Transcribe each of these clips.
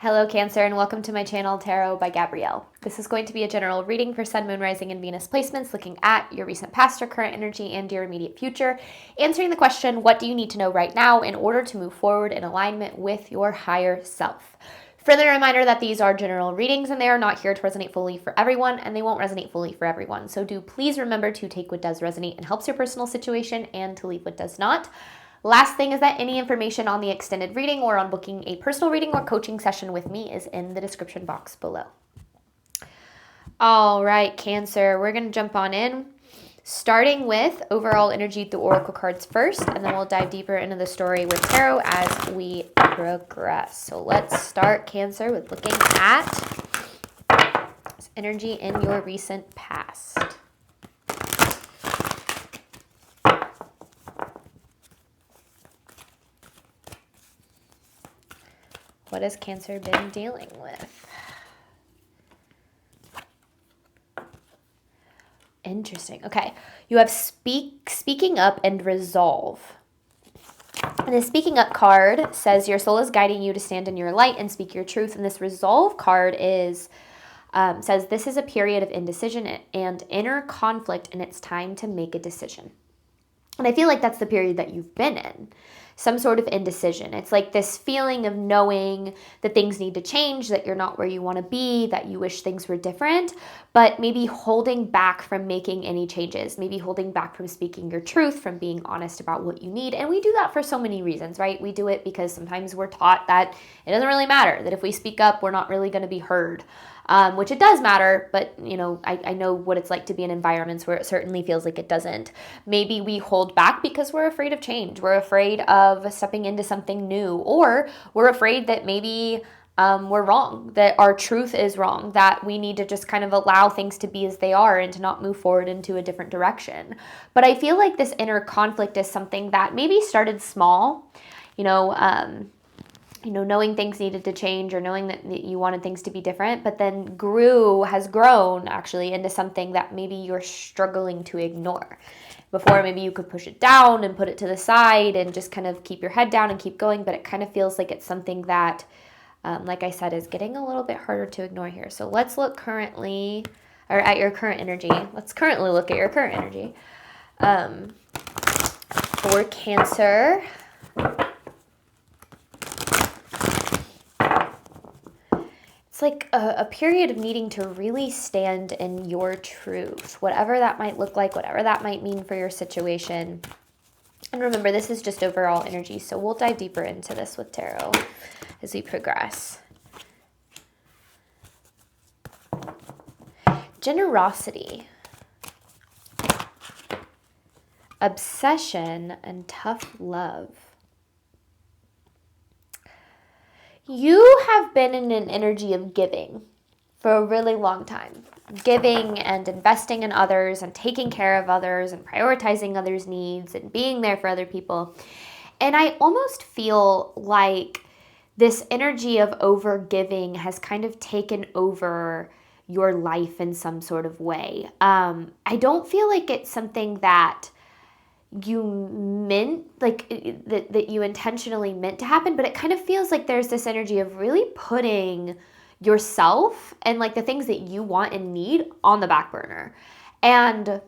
Hello Cancer and welcome to my channel Tarot by Gabrielle. This is going to be a general reading for Sun, Moon, Rising, and Venus placements looking at your recent past or current energy and your immediate future, answering the question, what do you need to know right now in order to move forward in alignment with your higher self? Friendly reminder that these are general readings and they are not here to resonate fully for everyone and they won't resonate fully for everyone. So do please remember to take what does resonate and helps your personal situation and to leave what does not. Last thing is that any information on the extended reading or on booking a personal reading or coaching session with me is in the description box below. All right, Cancer, we're going to jump on in, starting with overall energy through oracle cards first, and then we'll dive deeper into the story with tarot as we progress. So let's start, Cancer, with looking at energy in your recent past. What has Cancer been dealing with? Interesting. Okay. You have speaking up and resolve. And the speaking up card says your soul is guiding you to stand in your light and speak your truth. And this resolve card says this is a period of indecision and inner conflict, and it's time to make a decision. And I feel like that's the period that you've been in. Some sort of indecision. It's like this feeling of knowing that things need to change, that you're not where you want to be, that you wish things were different, but maybe holding back from making any changes, maybe holding back from speaking your truth, from being honest about what you need. And we do that for so many reasons, right? We do it because sometimes we're taught that it doesn't really matter, that if we speak up, we're not really going to be heard. Which it does matter, but I know what it's like to be in environments where it certainly feels like it doesn't. Maybe we hold back because we're afraid of change. We're afraid of stepping into something new, or we're afraid that maybe we're wrong, that our truth is wrong, that we need to just kind of allow things to be as they are and to not move forward into a different direction. But I feel like this inner conflict is something that maybe started small, knowing things needed to change or knowing that you wanted things to be different, but then has grown actually into something that maybe you're struggling to ignore. Before, maybe you could push it down and put it to the side and just kind of keep your head down and keep going, but it kind of feels like it's something that, like I said, is getting a little bit harder to ignore here. So let's look at your current energy. Let's currently look at your current energy. For Cancer, it's like a period of needing to really stand in your truth, whatever that might look like, whatever that might mean for your situation. And remember, this is just overall energy, so we'll dive deeper into this with tarot as we progress. Generosity, obsession, and tough love. You have been in an energy of giving for a really long time. Giving and investing in others and taking care of others and prioritizing others' needs and being there for other people. And I almost feel like this energy of over-giving has kind of taken over your life in some sort of way. I don't feel like it's something that you meant, like that you intentionally meant to happen, but it kind of feels like there's this energy of really putting yourself and like the things that you want and need on the back burner. And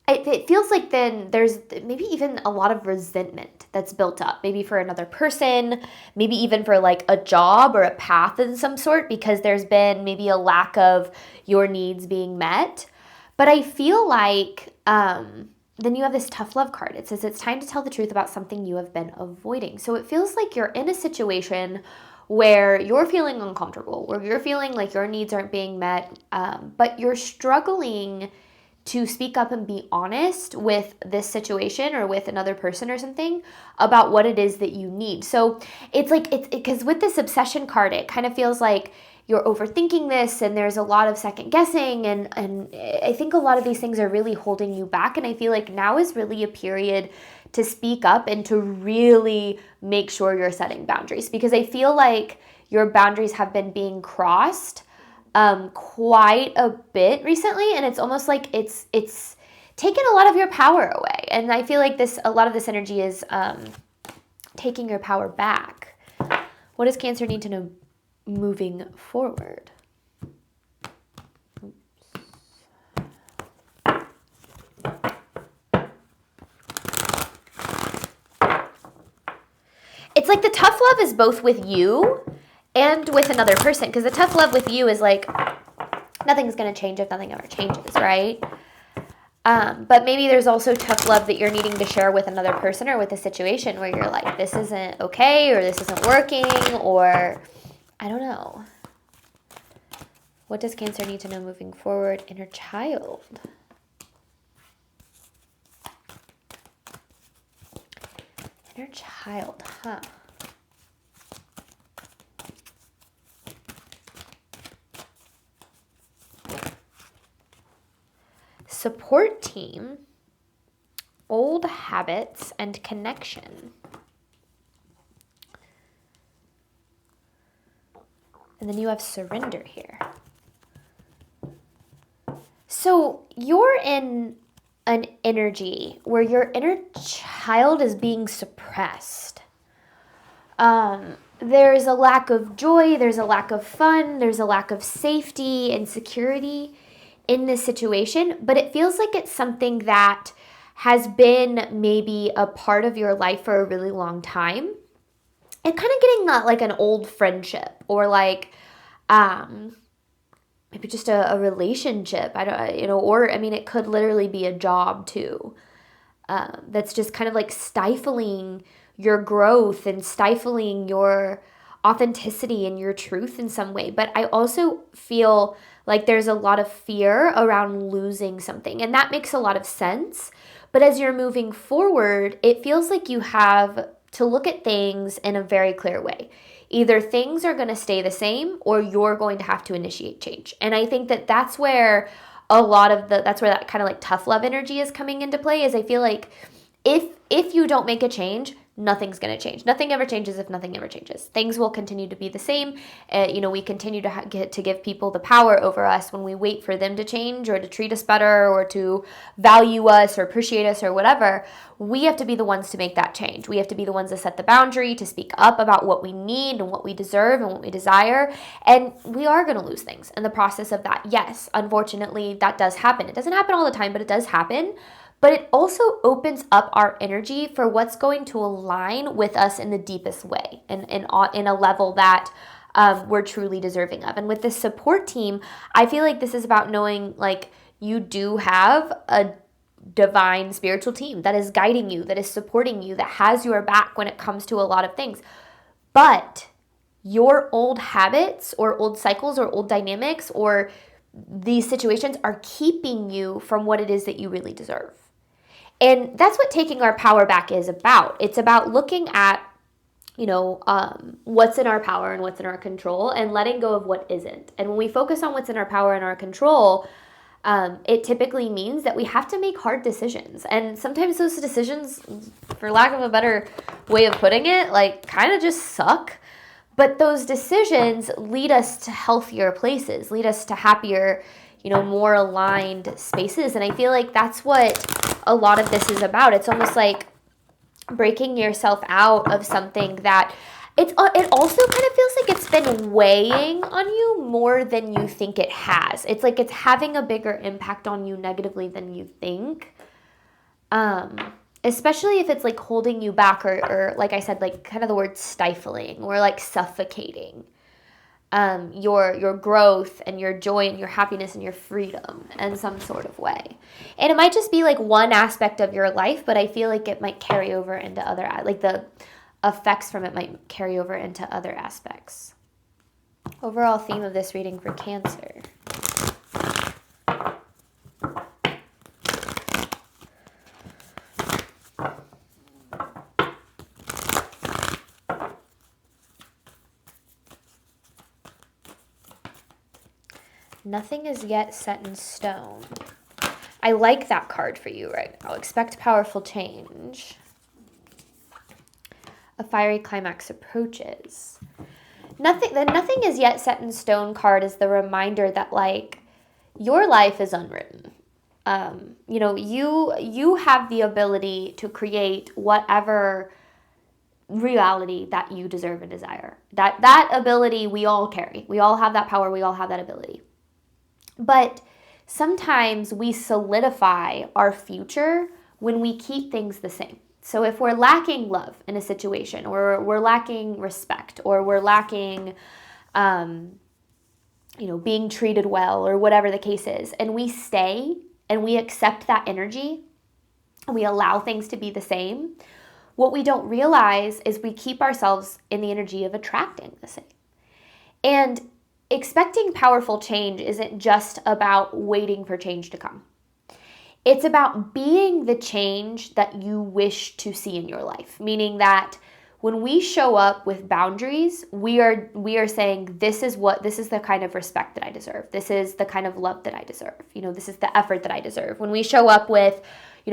it feels like then there's maybe even a lot of resentment that's built up, maybe for another person, maybe even for like a job or a path in some sort, because there's been maybe a lack of your needs being met. But I feel like, then you have this tough love card. It says it's time to tell the truth about something you have been avoiding. So it feels like you're in a situation where you're feeling uncomfortable, where you're feeling like your needs aren't being met, but you're struggling to speak up and be honest with this situation or with another person or something about what it is that you need. So it's like, because with this obsession card, it kind of feels like you're overthinking this and there's a lot of second guessing and I think a lot of these things are really holding you back, and I feel like now is really a period to speak up and to really make sure you're setting boundaries, because I feel like your boundaries have been being crossed quite a bit recently, and it's almost like it's taken a lot of your power away, and I feel like a lot of this energy is taking your power back. What does Cancer need to know moving forward? It's like the tough love is both with you and with another person, because the tough love with you is like, nothing's going to change if nothing ever changes, right? But maybe there's also tough love that you're needing to share with another person or with a situation where you're like, this isn't okay, or this isn't working, or I don't know. What does Cancer need to know moving forward? Inner child. Inner child, huh? Support team, old habits, and connection. And then you have surrender here. So you're in an energy where your inner child is being suppressed. There's a lack of joy, there's a lack of fun, there's a lack of safety and security in this situation, but it feels like it's something that has been maybe a part of your life for a really long time. And kind of getting like an old friendship, or like maybe just a relationship. Or I mean, it could literally be a job too. That's just kind of like stifling your growth and stifling your authenticity and your truth in some way. But I also feel like there's a lot of fear around losing something, and that makes a lot of sense. But as you're moving forward, it feels like you have to look at things in a very clear way. Either things are going to stay the same, or you're going to have to initiate change. And I think that that's where that's where that kind of like tough love energy is coming into play, is I feel like if you don't make a change, nothing's going to change. Nothing ever changes if nothing ever changes. Things will continue to be the same. We continue to get to give people the power over us when we wait for them to change, or to treat us better, or to value us or appreciate us or whatever. We have to be the ones to make that change. We have to be the ones to set the boundary, to speak up about what we need and what we deserve and what we desire. And we are going to lose things in the process of that. Yes, unfortunately, that does happen. It doesn't happen all the time, but it does happen. But it also opens up our energy for what's going to align with us in the deepest way, and in a level that we're truly deserving of. And with this support team, I feel like this is about knowing like you do have a divine spiritual team that is guiding you, that is supporting you, that has your back when it comes to a lot of things. But your old habits or old cycles or old dynamics or these situations are keeping you from what it is that you really deserve. And that's what taking our power back is about. It's about looking at, what's in our power and what's in our control, and letting go of what isn't. And when we focus on what's in our power and our control, it typically means that we have to make hard decisions. And sometimes those decisions, for lack of a better way of putting it, like kind of just suck. But those decisions lead us to healthier places, lead us to happier, more aligned spaces. And I feel like that's what a lot of this is about. It's almost like breaking yourself out of something that it also kind of feels like it's been weighing on you more than you think it has. It's like it's having a bigger impact on you negatively than you think. Especially if it's like holding you back, or like I said, like kind of the word stifling, or like suffocating your growth and your joy and your happiness and your freedom in some sort of way. And it might just be like one aspect of your life, but I feel like it might carry over into other, like the effects from it might carry over into other aspects. Overall theme of this reading for Cancer. Nothing is yet set in stone. I like that card for you right now. Expect powerful change. A fiery climax approaches. The nothing is yet set in stone card is the reminder that like your life is unwritten. You have the ability to create whatever reality that you deserve and desire. That ability we all carry. We all have that power. We all have that ability. But sometimes we solidify our future when we keep things the same. So if we're lacking love in a situation, or we're lacking respect, or we're lacking, being treated well, or whatever the case is, and we stay and we accept that energy, we allow things to be the same, what we don't realize is we keep ourselves in the energy of attracting the same. And expecting powerful change isn't just about waiting for change to come. It's about being the change that you wish to see in your life, meaning that when we show up with boundaries, we are saying, this is the kind of respect that I deserve. This is the kind of love that I deserve. This is the effort that I deserve. When we show up with,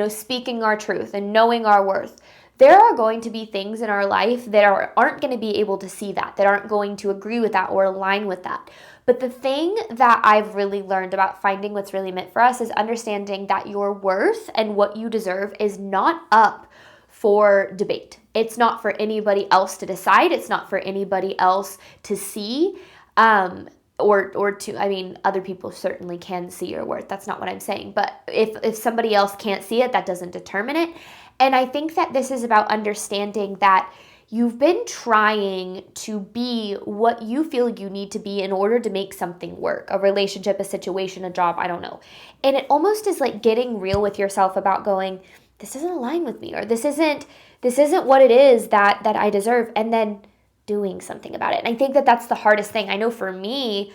speaking our truth and knowing our worth, there are going to be things in our life that aren't going to be able to see that aren't going to agree with that or align with that. But the thing that I've really learned about finding what's really meant for us is understanding that your worth and what you deserve is not up for debate. It's not for anybody else to decide. It's not for anybody else to see. Other people certainly can see your worth. That's not what I'm saying. But if somebody else can't see it, that doesn't determine it. And I think that this is about understanding that you've been trying to be what you feel you need to be in order to make something work, a relationship, a situation, a job, I don't know. And it almost is like getting real with yourself about going, this doesn't align with me, or this isn't what it is that I deserve, and then doing something about it. And I think that that's the hardest thing. I know for me,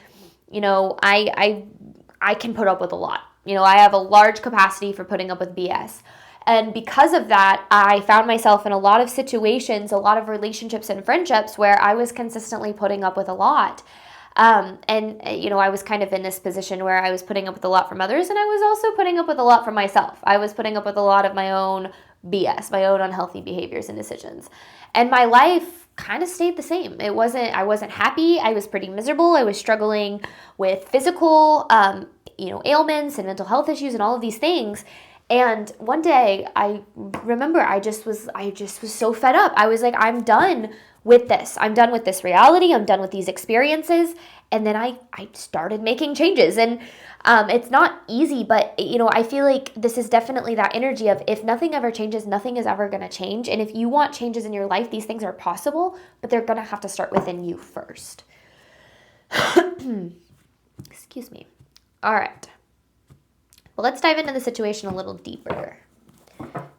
I can put up with a lot. I have a large capacity for putting up with BS. And because of that, I found myself in a lot of situations, a lot of relationships and friendships where I was consistently putting up with a lot. I was kind of in this position where I was putting up with a lot from others, and I was also putting up with a lot from myself. I was putting up with a lot of my own BS, my own unhealthy behaviors and decisions. And my life kind of stayed the same. I wasn't happy. I was pretty miserable. I was struggling with physical, ailments and mental health issues and all of these things. And one day I remember I just was so fed up. I was like, I'm done with this. I'm done with this reality. I'm done with these experiences. And then I started making changes. And it's not easy, but I feel like this is definitely that energy of, if nothing ever changes, nothing is ever going to change. And if you want changes in your life, these things are possible, but they're going to have to start within you first. Excuse me. All right. Well, let's dive into the situation a little deeper.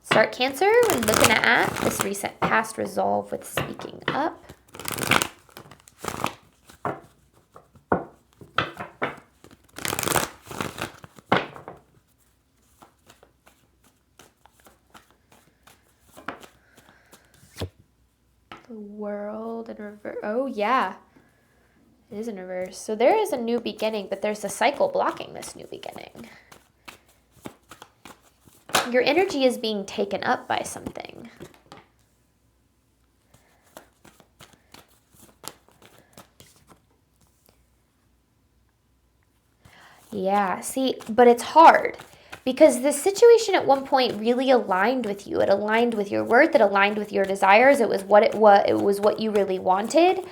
Start Cancer when looking at this recent past resolve with speaking up. The World in reverse. Oh, yeah. It is in reverse. So there is a new beginning, but there's a cycle blocking this new beginning. Your energy is being taken up by something. Yeah, see, but it's hard because this situation at one point really aligned with you. It aligned with your worth. It aligned with your desires. It was what you really wanted.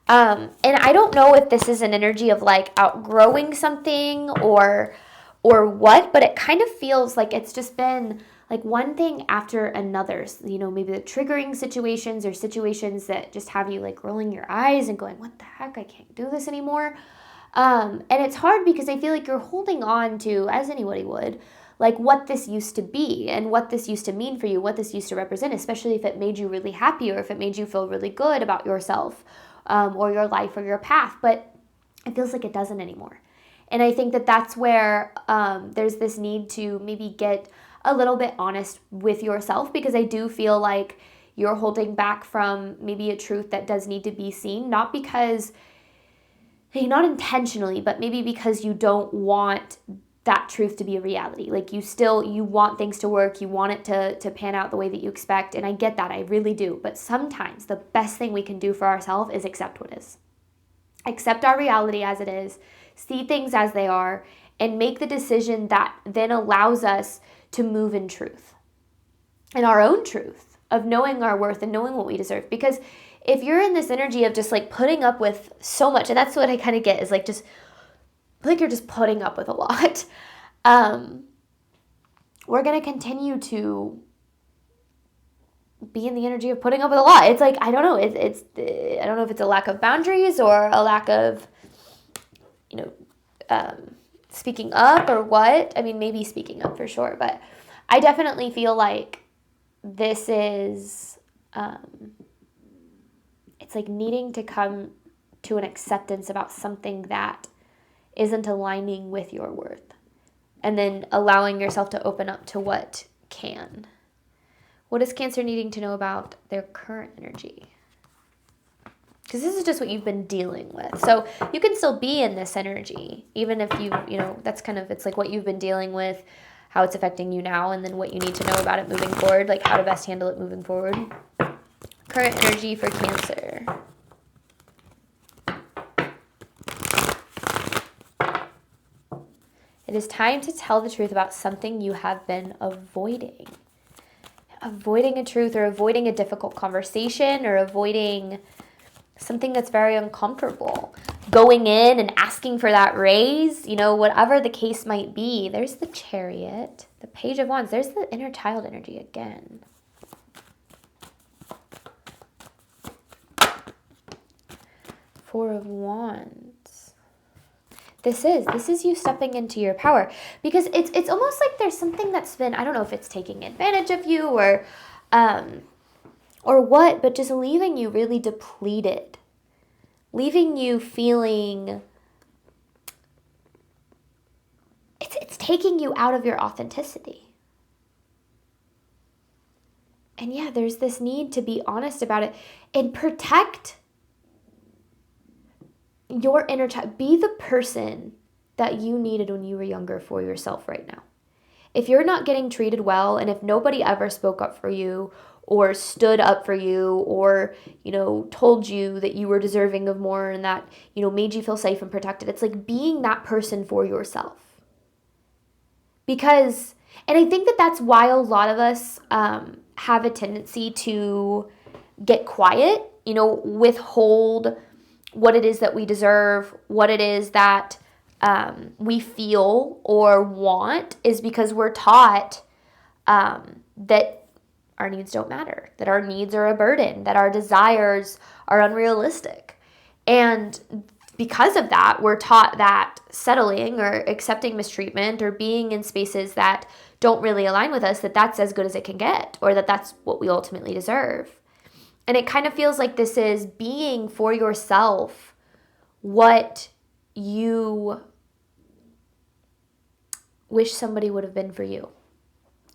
And I don't know if this is an energy of like outgrowing something or what, but it kind of feels like it's just been like one thing after another, maybe the triggering situations or situations that just have you like rolling your eyes and going, what the heck, I can't do this anymore. And it's hard because I feel like you're holding on to, as anybody would, like what this used to be and what this used to mean for you, what this used to represent, especially if it made you really happy or if it made you feel really good about yourself or your life or your path. But it feels like it doesn't anymore. And I think that that's where there's this need to maybe get a little bit honest with yourself, because I do feel like you're holding back from maybe a truth that does need to be seen, not intentionally, but maybe because you don't want that truth to be a reality. Like you want things to work, you want it to pan out the way that you expect, and I get that, I really do. But sometimes the best thing we can do for ourselves is accept what is. Accept our reality as it is, see things as they are, and make the decision that then allows us to move in truth, in our own truth, of knowing our worth and knowing what we deserve. Because if you're in this energy of just like putting up with so much, and that's what I kind of get is like just, I think you're just putting up with a lot. We're going to continue to be in the energy of putting up with a lot. It's like, I don't know. I don't know if it's a lack of boundaries or a lack of, speaking up or what. I mean, maybe speaking up for sure, but I definitely feel like this is, it's like needing to come to an acceptance about something that isn't aligning with your worth, and then allowing yourself to open up to what can. What is Cancer needing to know about their current energy? Because this is just what you've been dealing with. So you can still be in this energy, even if that's kind of, it's like what you've been dealing with, how it's affecting you now, and then what you need to know about it moving forward, like how to best handle it moving forward. Current energy for Cancer. It is time to tell the truth about something you have been avoiding. Avoiding a truth, or avoiding a difficult conversation, or avoiding something that's very uncomfortable. Going in and asking for that raise, whatever the case might be. There's the Chariot, the Page of Wands. There's the inner child energy again. Four of Wands. This is you stepping into your power, because it's almost like there's something that's been, I don't know if it's taking advantage of you or what, but just leaving you really depleted, leaving you feeling, it's taking you out of your authenticity. And yeah, there's this need to be honest about it and protect your inner child. Be the person that you needed when you were younger for yourself right now. If you're not getting treated well, and if nobody ever spoke up for you or stood up for you or, told you that you were deserving of more and that, made you feel safe and protected, it's like being that person for yourself. Because, and I think that that's why a lot of us have a tendency to get quiet, withhold what it is that we deserve, what it is that we feel or want, is because we're taught that our needs don't matter, that our needs are a burden, that our desires are unrealistic. And because of that, we're taught that settling or accepting mistreatment or being in spaces that don't really align with us, that's as good as it can get, or that's what we ultimately deserve. And it kind of feels like this is being for yourself what you wish somebody would have been for you.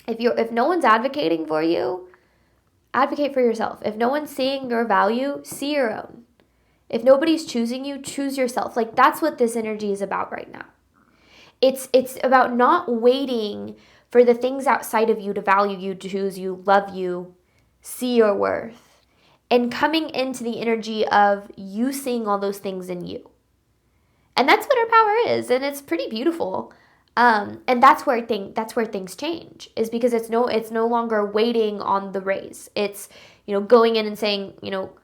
If no one's advocating for you, advocate for yourself. If no one's seeing your value, see your own. If nobody's choosing you, choose yourself. Like, that's what this energy is about right now. It's about not waiting for the things outside of you to value you, choose you, love you, see your worth, and coming into the energy of you seeing all those things in you. And that's what our power is, and it's pretty beautiful. And that's where things change, is because it's no longer waiting on the raise. It's, going in and saying,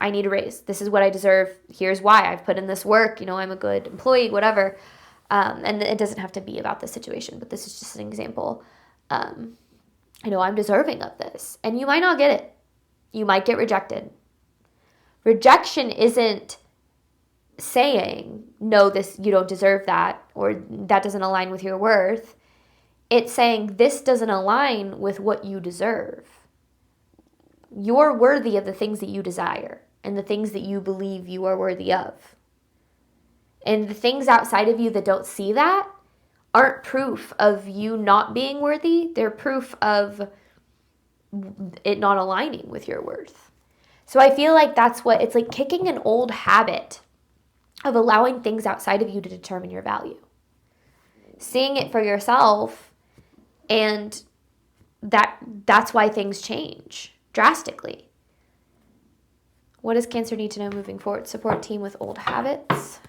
I need a raise. This is what I deserve. Here's why. I've put in this work. I'm a good employee, whatever. And it doesn't have to be about the situation, but this is just an example. I'm deserving of this. And you might not get it. You might get rejected. Rejection isn't saying, no, you don't deserve that, or that doesn't align with your worth. It's saying this doesn't align with what you deserve. You're worthy of the things that you desire and the things that you believe you are worthy of. And the things outside of you that don't see that aren't proof of you not being worthy. They're proof of it not aligning with your worth. So I feel like it's like kicking an old habit of allowing things outside of you to determine your value. Seeing it for yourself, and that's why things change drastically. What does Cancer need to know moving forward? Support team with old habits.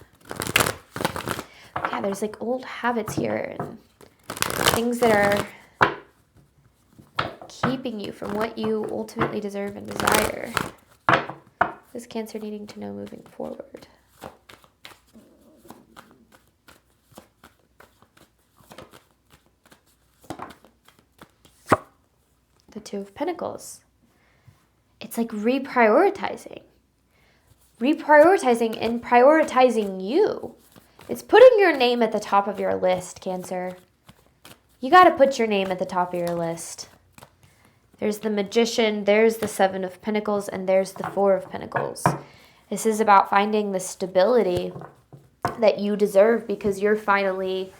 Yeah, there's like old habits here and things that are keeping you from what you ultimately deserve and desire? Is Cancer needing to know moving forward? The Two of Pentacles. It's like reprioritizing. Reprioritizing and prioritizing you. It's putting your name at the top of your list, Cancer. You got to put your name at the top of your list. There's the Magician, there's the Seven of Pentacles, and there's the Four of Pentacles. This is about finding the stability that you deserve because you're finally,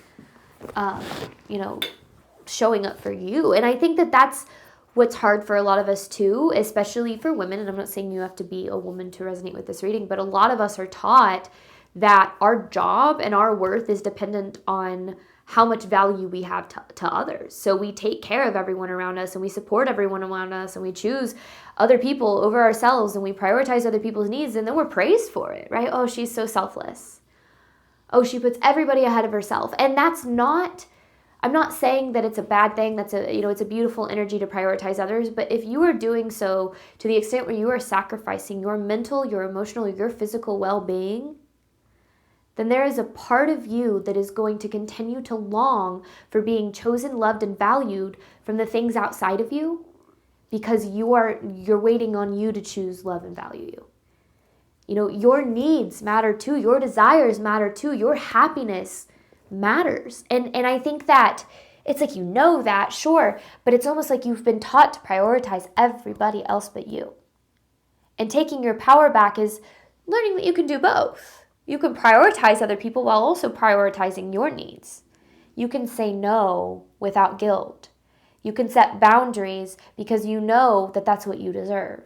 showing up for you. And I think that that's what's hard for a lot of us too, especially for women. And I'm not saying you have to be a woman to resonate with this reading, but a lot of us are taught that our job and our worth is dependent on how much value we have to others. So we take care of everyone around us and we support everyone around us and we choose other people over ourselves and we prioritize other people's needs and then we're praised for it, right? Oh, she's so selfless. Oh, she puts everybody ahead of herself. And that's not, I'm not saying that it's a bad thing. That's it's a beautiful energy to prioritize others. But if you are doing so to the extent where you are sacrificing your mental, your emotional, your physical well-being, then there is a part of you that is going to continue to long for being chosen, loved, and valued from the things outside of you because you're waiting on you to choose, love, and value you. Your needs matter too. Your desires matter too. Your happiness matters. And I think that it's like that, sure, but it's almost like you've been taught to prioritize everybody else but you. And taking your power back is learning that you can do both. You can prioritize other people while also prioritizing your needs. You can say no without guilt. You can set boundaries because you know that that's what you deserve.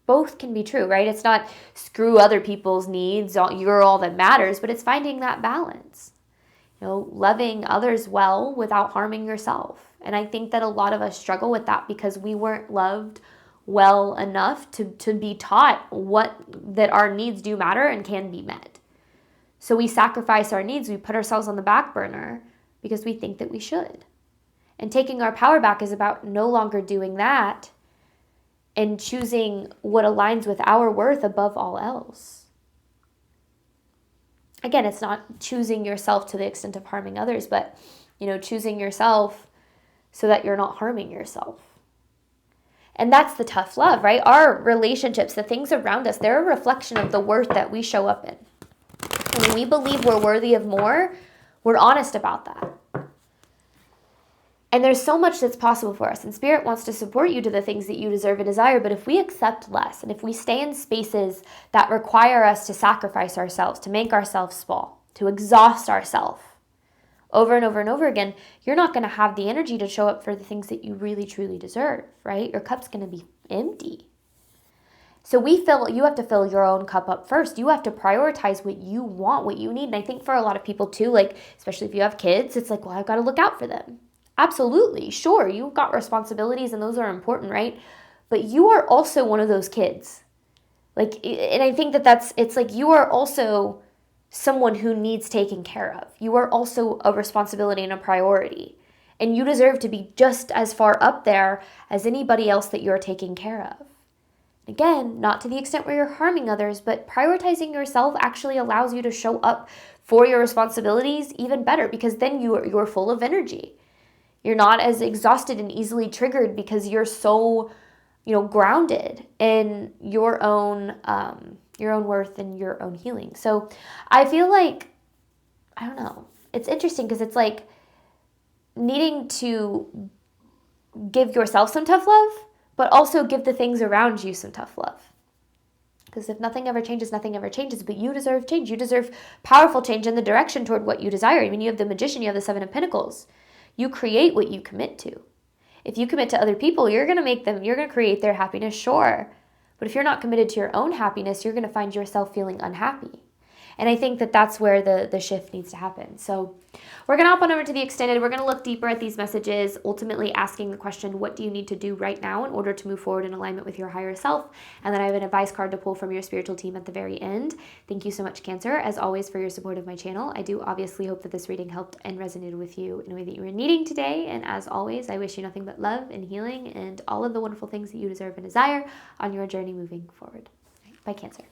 Both can be true, right? It's not screw other people's needs, you're all that matters, but it's finding that balance. Loving others well without harming yourself. And I think that a lot of us struggle with that because we weren't loved well enough to be taught that our needs do matter and can be met. So we sacrifice our needs, we put ourselves on the back burner because we think that we should. And taking our power back is about no longer doing that and choosing what aligns with our worth above all else. Again, it's not choosing yourself to the extent of harming others, but, choosing yourself so that you're not harming yourself. And that's the tough love, right? Our relationships, the things around us, they're a reflection of the worth that we show up in. And when we believe we're worthy of more, we're honest about that. And there's so much that's possible for us. And Spirit wants to support you to the things that you deserve and desire. But if we accept less, and if we stay in spaces that require us to sacrifice ourselves, to make ourselves small, to exhaust ourselves over and over and over again, you're not going to have the energy to show up for the things that you really, truly deserve, right? Your cup's going to be empty. So you have to fill your own cup up first. You have to prioritize what you want, what you need. And I think for a lot of people too, especially if you have kids, it's like, well, I've got to look out for them. Absolutely. Sure. You've got responsibilities and those are important, right? But you are also one of those kids. And I think it's like you are also someone who needs taken care of. You are also a responsibility and a priority. And you deserve to be just as far up there as anybody else that you're taking care of. Again, not to the extent where you're harming others, but prioritizing yourself actually allows you to show up for your responsibilities even better because then you're full of energy. You're not as exhausted and easily triggered because you're so, grounded in your own worth and your own healing. So I feel like, I don't know, it's interesting because it's like needing to give yourself some tough love, but also give the things around you some tough love. Because if nothing ever changes, nothing ever changes. But you deserve change. You deserve powerful change in the direction toward what you desire. I mean, you have the Magician, you have the Seven of Pentacles. You create what you commit to. If you commit to other people, you're going to create their happiness, sure. But if you're not committed to your own happiness, you're going to find yourself feeling unhappy. And I think that that's where the shift needs to happen. So we're going to hop on over to the extended. We're going to look deeper at these messages, ultimately asking the question, what do you need to do right now in order to move forward in alignment with your higher self? And then I have an advice card to pull from your spiritual team at the very end. Thank you so much, Cancer, as always, for your support of my channel. I do obviously hope that this reading helped and resonated with you in a way that you were needing today. And as always, I wish you nothing but love and healing and all of the wonderful things that you deserve and desire on your journey moving forward. Bye, Cancer.